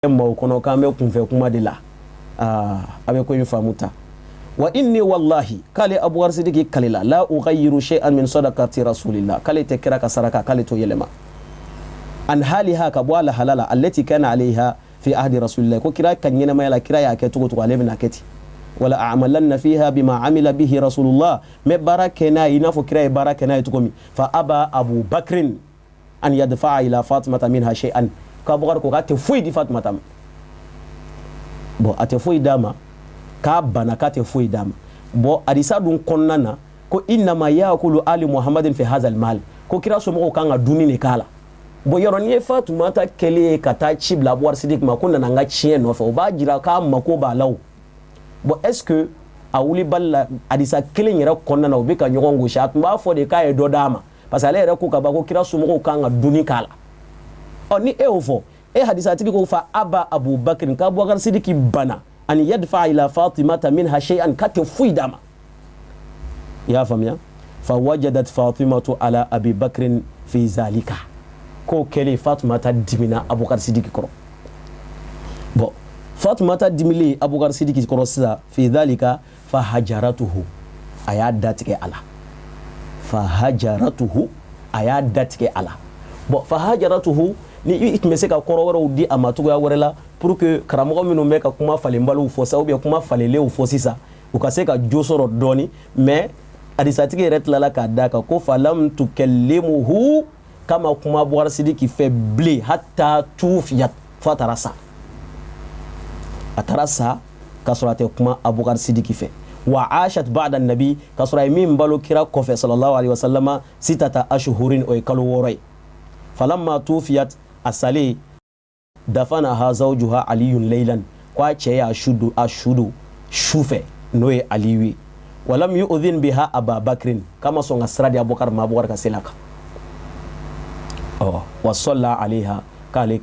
mo kono ka me kun fe kuma de la abe ko famuta wa inni wallahi kale abu warsidiki kalila la ughayyiru shay'an min sadaqati rasulillah kale tekira ka saraka kale to yelema an haliha ka bwala halala allati kana alaiha fi ahdi rasulillah ko kira kan yana mai la kira ya ke tugo alebe na keti wala a'malanna fiha bima amila bihi rasulullah me barakena ina fo kira barakena tugomi fa aba abu bakrin an yadfa'a ila fatimata minha shay'an ka bugar ko ka te fuyi di fatimata bo ate fuyi dama ka bana ka te fuyi dama bo adisa dun konnana ko inna ma yaakulu ali muhammadin fi hadha mal ko kira so mo kan aduni ne kala bo yoro ni fatimata kele kata chibla buwar sidik ma kunna nga chien no fa o ba jira ka mako ba law bo est ce que awuli balla adisa kele nyira konnana o be ka nyogongo shat ba fo de ka e do dama parce que ale ko ka ba ko kira so mo kan aduni kala oni eofo hadisa tiki ko fa aba abu bakr ka buwar sidiki bana an yadfa ila fatimata minha shay'an kate fuidama ya famia fa wajadat fatimatu ala abi bakr fi zalika ko kele fatimata dimina abubakar sidiki koro bo fatimata dimili abubakar sidiki koro sa fi zalika fa hajaratuhu ayadatike ala fa hajaratuhu ayadatike ala bo fa hajaratuhu ni itmese ka koro woro di amatugo ya worela pour que karamogo minu me ka kuma fale mbalu fo sa ou bien kuma fale le fo sisa u ka se ka josoro doni mais adisatike retlala ka daka ko falam tukallimuhu kama kuma buwar sidiki febli hatta tufiyat fatarasa atarasa kasurate kuma abukar sidiki fe wa ashat ba'da an-nabi kasura min balu kira kofe sallallahu alaihi wasallama sitata ashhurin o kalu woray falamma tufiyat asali dafana ha zawjuha aliyun laylan kwa ce ya ashudu shufe noye aliwi walam yu'dhin biha ababakrin kama son asradi abubakar mabukar ka selaka wa salla alaiha kale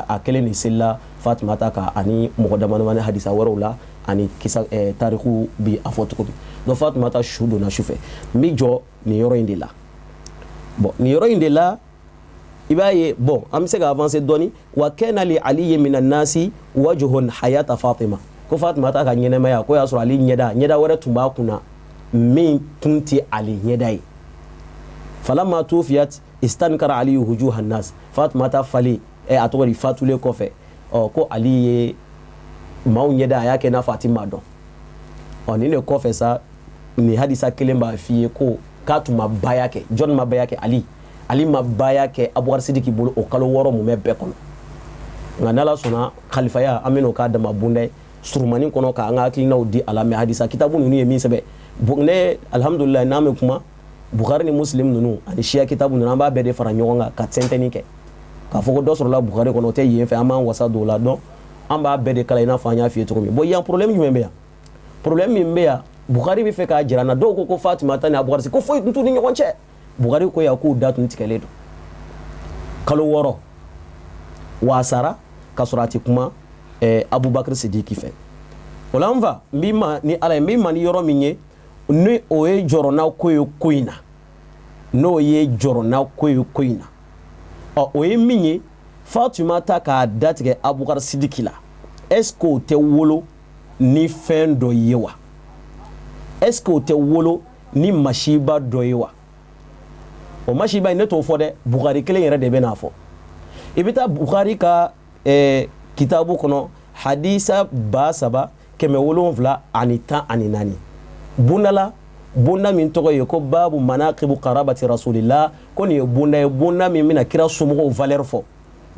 akele ni silla fatima taka ani muqaddama wani hadisa warula ani kisa tarihu bi afotuko do fatima ta shudu na shufe mijo ni yoro indila bon ni yoro indila ibaye bon amse ga avancer doni wa kana li ali min an-nasi wajhun hayata fatima ko fatima ta ka nyene maya ko ya so ali nyeda wara tumba kuna min tunti ali nyedai falamma tufiyat istankara ali wujuhan nas fatima ta fali atori fatule kofe ko ali maw nyeda yake na fatima don oni ne kofe sa ni hadisa kelemba fiye ko katuma bayake john mabayake ali mabaya ke abubakar sidiki bolo o kalo woro mu mebbe kono nganala sona khalifa ya amino ka dama bunde surmani kono ka anga klina udi ala me hadisa kitabu nunu yemi sebe bunne alhamdulillah name kuma bukhari ni muslim nunu ani shia kitabu nunu ba be de fara nyonga ka tenteni ke ka foko do soro la bukhari kono te yefe ama wasa do la don amba be de kala ina fanya fi to mi bo yan problème yumbe ya problème yumbe ya bukhari bi fe ka jirana do ko fatima tani abubakar ko foy ntu ni nyonche bugari ko ya ku datu ntikaledo kalo woro wasara kasurati kuma abubakar sidiki fe olamva mbima ni ala mbima ni yoro minye ni oye joro na koyo koina no ye joro na koyo koina oye minye fatima ta ka datike abubakar sidiki la esko te wolo ni fendo yewa esko te wolo ni mashiba do yewa o mashiba ne to fode bukhari kelen yere de benafo ibita bukhari ka kitabu kono hadisa basaba keme wolonvla anita aninani bunda min togo yeko babu manaqibu qarabati rasulillah koni bunda min mina kira sumo valeur fo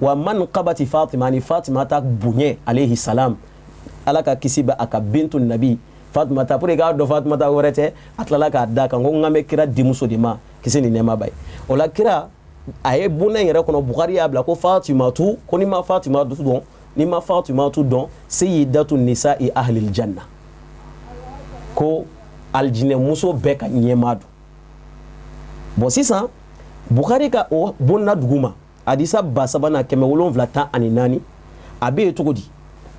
wa man qabati fatima ni fatima ta bunye alayhi salam alaka kisiba aka bintu nabi fatima ta pure ga do fatima ta worete atlala ka daka ngame kira dimuso dima kisini nema bay ola kira aye buna yere kono bukhari ya bla ko fatima tu koni ma fatima tu don ni ma fatima tu don sayyidatu nisa'i ahli aljanna ko aljine muso beka nyemadu bo sisa bukhari ka o bonna duguma hadisa basabana keme wolon vlata aninani abe tugudi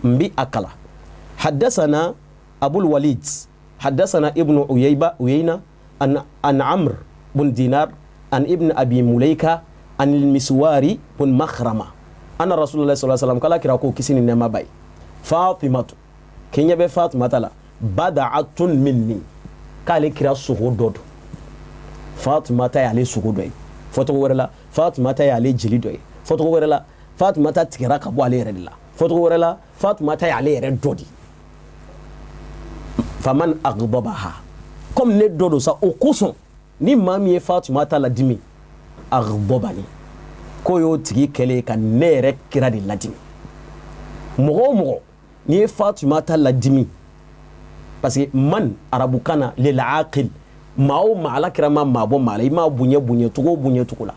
mbi akala حدثنا أبو الوليد حدثنا ابن عيينة عن عمرو بن دينار عن ابن أبي مليكة عن المسواري بن مخرمة anna rasulullah sallallahu alaihi wasallam kala kira ko kisi ni nema bay fatimatu kenya be fatimata la bada'atun minni kale kira sugo dodo fatimata ya le sugo doy foto wala fatimata ya le jili doy foto wala fatimata tikira ka bo ale redilla foto wala fatimata ya le red dodi faman aghdabaha comme ne dodo sa o kuson ni mami fatimata la dimi aghdabani ko yo tigi kele ka nere kira de ladimi mogo ni fatimata la dimi parce que man arabu kana lil aqil mao mala kirama mabo mala ima bunye tukula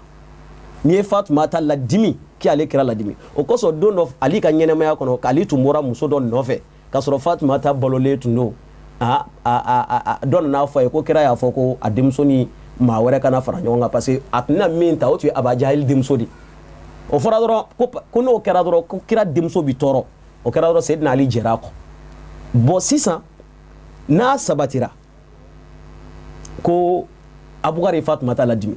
ni fatimata la dimi ki ale kira la dimi o koso don of ali ka nyenema ya kono kali tumura muso don nove ka soro fatimata bolole tuno don na fo ko kira ya fo ko adimsoni ma wɛrɛ kana fara ɲɔgɔn kan parce que a tɛna min ta o tun ye abajahil denmuso de o fɔra dɔrɔn ko n'o kɛra dɔrɔn ko kira denmuso bi tɔɔrɔ o kɛra dɔrɔn Seydina Ali jɛra a kɔ bon sisan n'a sabatira ko Abubakar ye Fatumata ladimi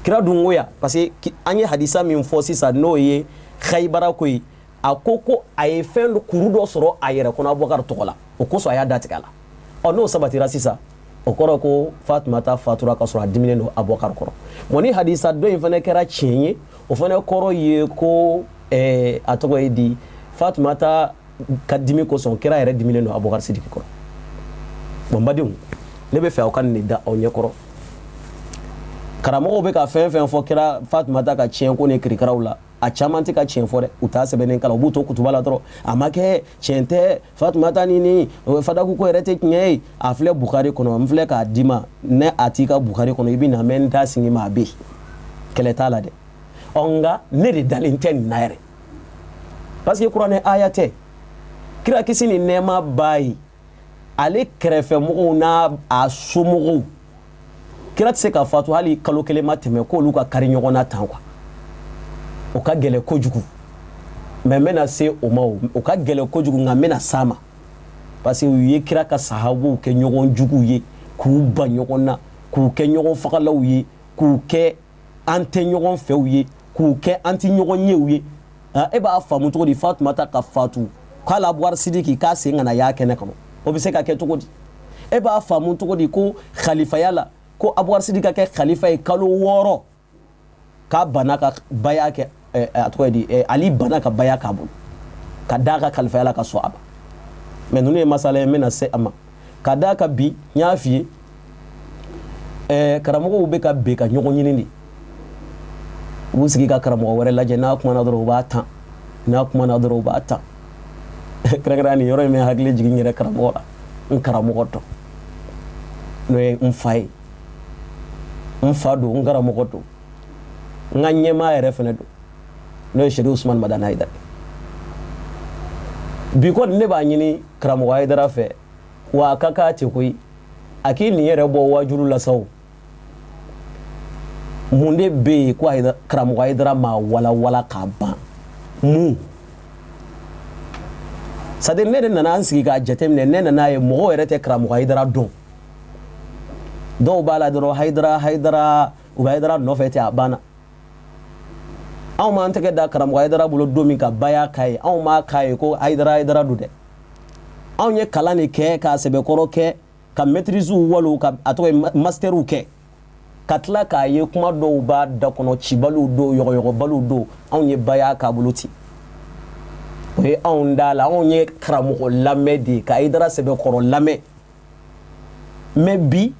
kira dun ko ya parce que an ye hadisa min fɔ sisan n'o ye Khaybara ko ye a ko a ye fɛn kuru dɔ sɔrɔ a yɛrɛ kɔnɔ Abubakar tɔgɔ la o kosɔn a y'a datigɛ a la ɔ n'o sabatira sisan o kɔrɔ ko Fatumata fatura ka sɔrɔ a diminen don Abubakar kɔrɔ bon ni hadisa dɔ in fana kɛra tiɲɛ ye o fana kɔrɔ ye ko a tɔgɔ ye di Fatumata ka dimi kosɔn kira yɛrɛ diminen don Abubakar Sidiki kɔrɔ bon badenw ne bɛ fɛ aw ka nin da aw ɲɛkɔrɔ karamɔgɔw bɛ ka fɛn fɛn fɔ kira Fatumata ka tiɲɛ ko ni kirikaraw la a caman tɛ ka tiɲɛ fɔ dɛ u t'a sɛbɛnnen kala u b'u to kutuba la dɔrɔn a ma kɛ tiɲɛ tɛ Fatumata ni fadaku ko yɛrɛ tɛ tiɲɛ ye a filɛ Bukari kɔnɔ n filɛ k'a d'i ma ne a t'i ka Bukari kɔnɔ i bɛ na mɛ n t'a sigi ma a bɛ yen kɛlɛ t'a la dɛ nka ne de dalen tɛ nin na yɛrɛ parce que kuranɛ aya tɛ kira kisi ni nɛɛma b'a ye ale kɛrɛfɛmɔgɔw n'a a somɔgɔw kira tɛ se ka fatu hali kalo kelen ma tɛmɛ k'olu ka kari ɲɔgɔn na tan quoi o ka gɛlɛ kojugu mais n bɛna se o ma o ka gɛlɛ kojugu nka n bɛna s'a ma parce que u ye kira ka sahabuw kɛ ɲɔgɔn juguw ye k'u ba ɲɔgɔn na k'u kɛ ɲɔgɔn fagalaw ye k'u kɛ an tɛ ɲɔgɔn fɛw ye k'u kɛ an tɛ ɲɔgɔn ɲɛw ye e b'a faamu cogo di Fatumata ka fatu k'ale Abubakar Sidiki k'a sen ka na y'a kɛnɛ kɔnɔ o bɛ se ka kɛ cogo di e b'a faamu cogo di ko khalifaya la ko Abubakar Sidiki ka kɛ khalifa ye kalo 6 k'a banna ka baya kɛ a tɔgɔ ye di Ali banna ka baya k'a bolo ka d'a ka kalifaya la ka sɔn a ma mais ninnu ye masala ye n bɛna se a ma ka d'a kan bi n y'a f'i ye karamɔgɔw bɛ ka bɛn ka ɲɔgɔn ɲini de u b'u sigi ka karamɔgɔ wɛrɛ lajɛ n'a kumana dɔrɔn u b'a tan n'a kumana dɔrɔn u b'a tan kɛrɛnkɛrɛnya nin yɔrɔ in bɛ hakili jigin n yɛrɛ karamɔgɔ la n karamɔgɔ dɔn n'o ye n fa ye n fa don n karamɔgɔ don n ka ɲɛmaa yɛrɛ fana don n'o ye Sɛdi Usumani Madani Hayidara bi kɔni ne b'a ɲini karamɔgɔ Hayidara fɛ wa a ka k'a ten koyi a k'i nin yɛrɛ bɔ wajulu la sa o mun de bɛ yen ko karamɔgɔ Hayidara m'a walawala k'a ban mun c'est à dire ne de nana an sigi k'a jateminɛ ne nana ye mɔgɔw yɛrɛ tɛ karamɔgɔ Hayidara dɔn dɔw b'a la dɔrɔn Hayidara u bɛ Hayidara nɔfɛ ten a banna anw m'an tɛgɛ da karamɔgɔ Hayidara bolo don min ka baya k'a ye anw m'a k'a ye ko Hayidara don dɛ anw ye kalan de kɛ ka sɛbɛkɔrɔ kɛ ka maîtrise walo ka a tɔgɔ ye master kɛ ka tila k'a ye kuma dɔw b'a da kɔnɔ cibaliw don yɔgɔyɔgɔbaliw don anw ye baya k'a bolo ten o ye anw da la anw ye karamɔgɔ lamɛn de ka Hayidara sɛbɛkɔrɔ lamɛn mais bi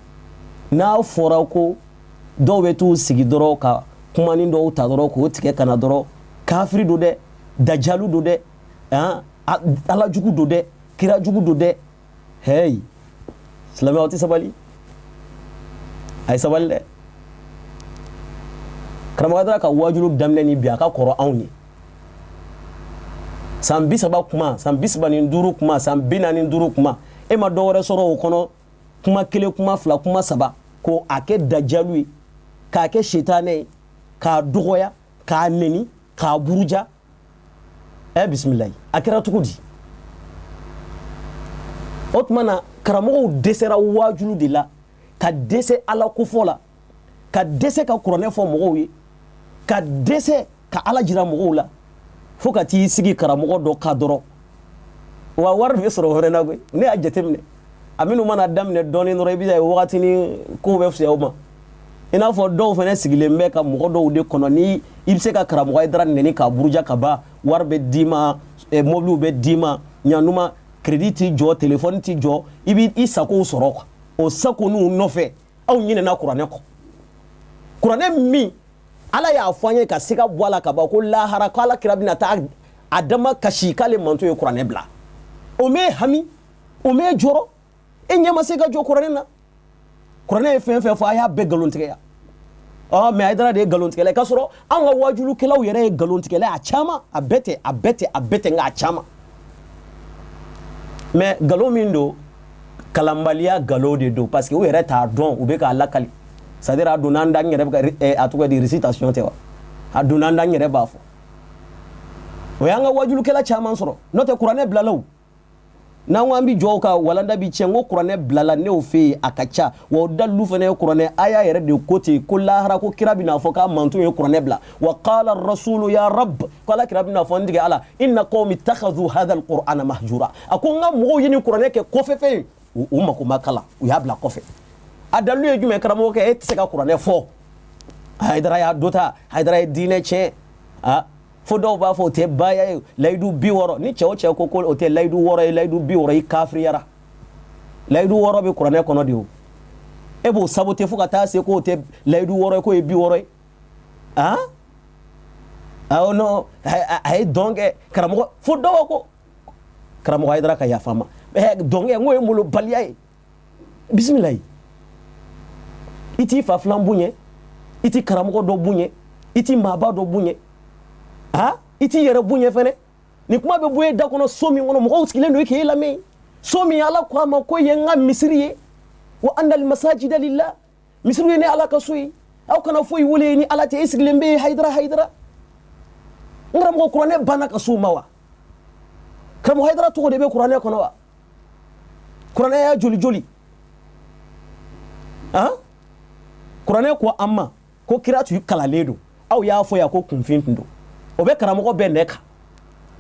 n'a fɔra ko dɔw bɛ t'u sigi dɔrɔn ka kumani dɔw ta dɔrɔn k'o tigɛ kana dɔrɔn kafiri don dɛ dajalu don dɛ alajugu don dɛ kirajugu don dɛ hey silamɛw tɛ sabali a ye sabali dɛ karamɔgɔ Hayidara ka wajulu daminɛ ni bi a ka kɔrɔ anw ye san 30 kuma san 35 kuma san 45 kuma e ma dɔ wɛrɛ sɔrɔ o kɔnɔ kuma 1 kuma 2 kuma 3 ko a kɛ dajalu ye k'a kɛ sitanɛ ye k'a dɔgɔya k'a neni k'a buruja bisimilayi a kɛra cogo di o tuma na karamɔgɔw dɛsɛra wajulu de la ka dɛsɛ ala kofɔ la ka dɛsɛ ka kuranɛ fɔ mɔgɔw ye ka dɛsɛ ka ala jira mɔgɔw la fo ka t'i sigi karamɔgɔ dɔ ka dɔrɔn wa wari bɛ sɔrɔ wɛrɛ na koyi ne y'a jateminɛ a minnu mana daminɛ dɔɔnin dɔrɔn i bɛ se wagatini kow bɛ fisaya o ma i n'a fɔ dɔw fana sigilen bɛ ka mɔgɔ dɔw de kɔnɔ ni i bɛ se ka karamɔgɔ Haidara nɛni k'a buruja ka ban wari bɛ d'i ma mobiliw bɛ d'i ma ɲanuma crédit t'i jɔ téléphone t'i jɔ i b'i sagow sɔrɔ quoi o sago n'u nɔfɛ aw ɲinɛna kuranɛ kɔ kuranɛ min ala y'a fɔ an ye ka se ka bɔ a la ka ban ko lahara ko alakira bɛna taa a dama kasi k'ale manto ye kuranɛ bila o m'e hami o m'e jɔrɔ e ɲɛ ma se ka jɔ kuranɛ na kuranɛ ye fɛn fɛn fɔ a y'a bɛɛ nkalontigɛya mais Haidara de ye nkalontigɛla k'a sɔrɔ an ka wajulukɛlaw yɛrɛ ye nkalontigɛla a caman a bɛɛ tɛ nka a caman mais nkalon min don kalanbaliya nkalon de don parce que u yɛrɛ t'a dɔn u bɛ k'a lakali c'est à dire a donna an da n yɛrɛ bɛ ka a tɔgɔ di récitation tɛ wa a donna an da n yɛrɛ b'a fɔ o y'an ka wajulukɛla caman sɔrɔ n'o tɛ kuranɛ bilala o n'an ko an bɛ jɔ o kan walanda bi tiɲɛ n ko kuranɛ bilala ne y'o fɛ yen a ka ca wa o dalilu fana ye kuranɛ aya yɛrɛ de ko ten ko lahara ko kira bɛna fɔ k'a manton ye kuranɛ bila wa qala rasulu ya rab ko alakira bɛna fɔ n tigɛ ala inna qawmi ittakhadhu hadha alqur'ana mahjura a ko n ka mɔgɔw ye nin kuranɛ kɛ kɔfɛfɛn ye u mako ma kala u y'a bila kɔfɛ a dalilu ye jumɛn karamɔgɔ kɛ e tɛ se ka kuranɛ fɔ Haidara y'a dɔ ta Haidara ye diinɛ tiɲɛ fo dɔw b'a fɔ o tɛ baya ye layidu 60 ni cɛ o cɛ ko ko o tɛ layidu 6 ye layidu 60 i kafiriyara layidu 6 bɛ kuranɛ kɔnɔ de o e b'o saboter fo ka taa se ko o tɛ layidu 6 ye ko ye 60 ye awɔ non a ye dɔn kɛ karamɔgɔ fo dɔw ko karamɔgɔ Haidara ka yafa n ma dɔn kɛ n ko ye molobaliya ye bisimilayi i t'i fa filan bonya i t'i karamɔgɔ dɔ bonya i t'i maaba dɔ bonya i t'i yɛrɛ bonya fɛnɛ ni kuma bɛ bɔ e da kɔnɔ so min kɔnɔ mɔgɔw sigilen don i k'e lamɛn so min ala ko a ma ko ye n ka misiri ye wa anna almasajida lillah misiri ye ni ala ka so ye aw kana foyi wele ni ala tɛ e sigilen bɛ Haidara n karamɔgɔ kuranɛ banna ka s'o ma wa karamɔgɔ Haidara tɔgɔ de bɛ kuranɛ kɔnɔ wa kuranɛ y'a joli kuranɛ ko an ma ko kira tun kalalen don aw y'a fɔ yan ko kunfin tun don o bɛ karamɔgɔ bɛɛ nɛ kan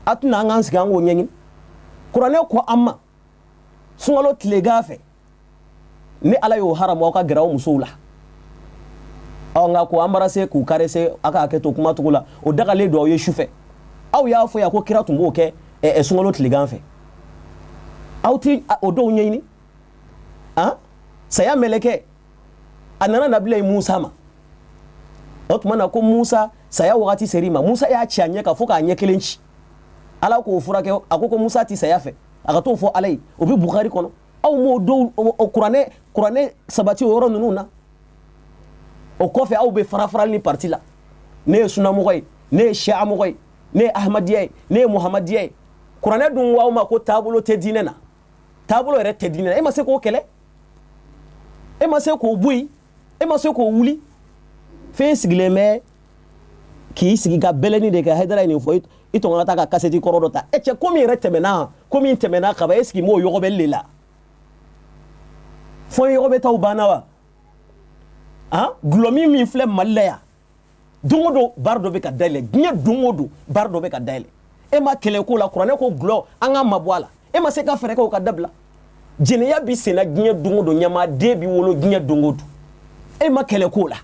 a tɛna an k'an sigi an k'o ɲɛɲini kuranɛ ko an ma sunkalo tilegan fɛ ni ala y'o haramu aw ka gɛrɛ aw musow la nka ko embarrasser k'u caresser a ka hakɛ to kuma cogo la o dagalen don aw ye sufɛ aw y'a fɔ yan ko kira tun b'o kɛ sunkalo tilegan fɛ aw ti o dɔw ɲɛɲini saya mɛlɛkɛ a nana nabila Musa ma o tuma na ko Musa saya wagati seri ma Musa y'a ci a ɲɛ kan fo k'a ɲɛ kelen ci ala k'o furakɛ a ko Musa ti saya fɛ a ka t'o fɔ ala ye o bɛ Bukari kɔnɔ aw m'o dɔw kuranɛ sabati o yɔrɔ ninnu na o kɔfɛ aw bɛ fara-farali ni parti la ne ye sunamɔgɔ ye ne ye Shia mɔgɔ ye ne ye Ahmadiya ye ne ye Muhammadiya ye kuranɛ dun ko aw ma ko taabolo tɛ diinɛ na taabolo yɛrɛ tɛ diinɛ na e ma se k'o kɛlɛ e ma se k'o bɔ yen e ma se k'o wuli fɛn sigilen bɛ k'i sigi ka bɛlɛni de kɛ Haidara ye nin fɔ i tɔn ka taa ka kasɛti kɔrɔ dɔ ta cɛ ko min yɛrɛ tɛmɛna ko min tɛmɛna ka ban est-ce que m'o yɔgɔbɛli de la fɔ yɔgɔbɛ taw banna wa gulɔmi min filɛ Mali la yan don o don baara dɔ bɛ ka dayɛlɛ diɲɛ don o don baara dɔ bɛ ka dayɛlɛ e ma kɛlɛ ko la kuranɛ ko gulɔ an ka mabɔ a la e ma se ka fɛɛrɛ kɛ o ka dabila jɛnɛya bi senna diɲɛ don o don ɲamaden bi wolo diɲɛ don o don e ma kɛlɛ ko la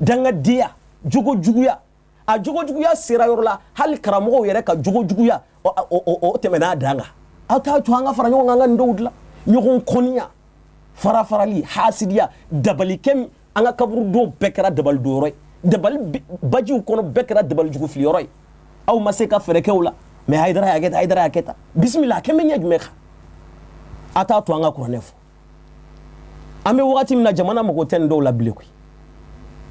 dangadenya jogojuguya a jogojuguya sera yɔrɔ la hali karamɔgɔw yɛrɛ ka jogojuguya o tɛmɛna a dan kan aw t'a to an ka fara ɲɔgɔn kan an ka nin dɔw dilan ɲɔgɔn kɔniya fara-farali hasidiya dabalikɛ min an ka kaburudon bɛɛ kɛra dabalidonyɔrɔ ye dabali bajiw kɔnɔ bɛɛ kɛra dabalijugu filiyɔrɔ ye aw ma se ka fɛɛrɛ kɛ o la mais Haidara y'a kɛ tan bisimila a kɛ bɛ ɲɛ jumɛn kan a t'a to an ka kuranɛ fɔ an bɛ wagati min na jamana mago tɛ nin dɔw la bilen koyi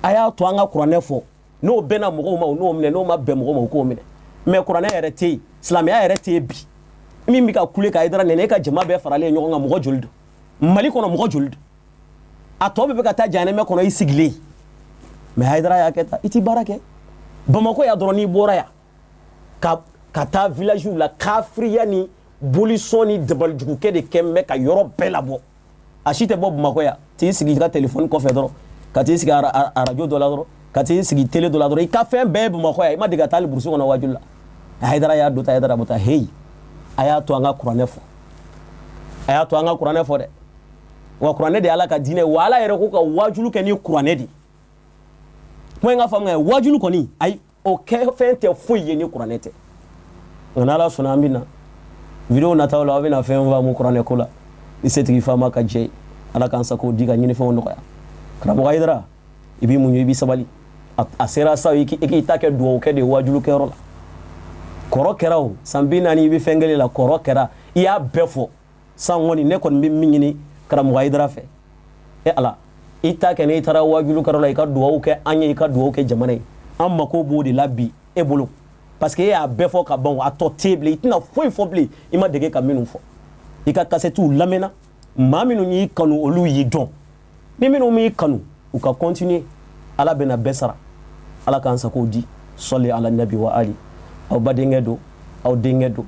a y'a to an ka kuranɛ fɔ n'o bɛnna mɔgɔw ma o n'o minɛ n'o ma bɛn mɔgɔw ma o k'o minɛ mais kuranɛ yɛrɛ tɛ yen silamɛya yɛrɛ tɛ yen bi min bɛ ka kule ka Haidara nɛnɛ e ka jama bɛɛ faralen ɲɔgɔn kan mɔgɔ joli don Mali kɔnɔ mɔgɔ joli don a tɔ bɛ ka taa janɛmɛ kɔnɔ i sigilen mais Haidara y'a kɛ tan i ti baara kɛ Bamakɔ ya dɔrɔn n'i bɔra yan ka taa villagew la kafiriya ni bolisɔn ni dabalijugukɛ de kɛ bɛ ka yɔrɔ bɛɛ labɔ a si tɛ bɔ Bamakɔ yan t'i sigi i ka téléphone kɔfɛ dɔrɔn ka t'i sigi radio dɔ la dɔrɔn ka t'i sigi télé dɔ la dɔrɔn i ka fɛn bɛɛ ye Bamakɔ yan i ma deli ka taa hali burusi kɔnɔ wajibi la haydara ya dota haydara bota hey aya to anga kuranɛ fɔ aya to anga kuranɛ fɔ dɛ wa kuranɛ de ala ka diinɛ wa ala yɛrɛ ko ka wajulu kɛ ni kuranɛ de kuma in ka faamuya wajulu kɔni ayi o kɛ fɛn tɛ foyi ye ni kuranɛ tɛ nka ala sɔnna an bɛ na video nataw la aw bɛna fɛn faamu kuranɛ ko la ni setigi faama ka jɛ ala k'an sago di ka ɲinifɛnw nɔgɔya karamɔgɔ haydara i b'i muɲu i b'i sabali a sera sa i k'i ta kɛ duwawu kɛ de wajulu kɛyɔrɔ la kɔrɔ kɛra o san 40 i bɛ fɛn kelen la kɔrɔ kɛra i y'a bɛɛ fɔ san kɔni ne kɔni bɛ min ɲini karamɔgɔ haydara fɛ ala i ta kɛ n'i taara wajulu kɛyɔrɔ la i ka duwawu kɛ an ye i ka duwawu kɛ jamana ye an mako b'o de la bi e bolo parce que e y'a bɛɛ fɔ ka ban a tɔ tɛ bilen i tɛna foyi fɔ bilen i ma dege ka minnu fɔ i ka kasɛtiw lamɛnna maa minnu y'i kanu olu y'i dɔn ni minnu m'i kanu u ka continuer ala bɛna bɛɛ sara ala k'an sago di sɔli ala nabi wa ali aw badenkɛ don aw denkɛ don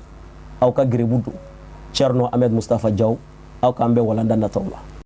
aw ka gerebu don Thierno Ahmed Mustafa Diaw aw k'an bɛɛ walanda nataw la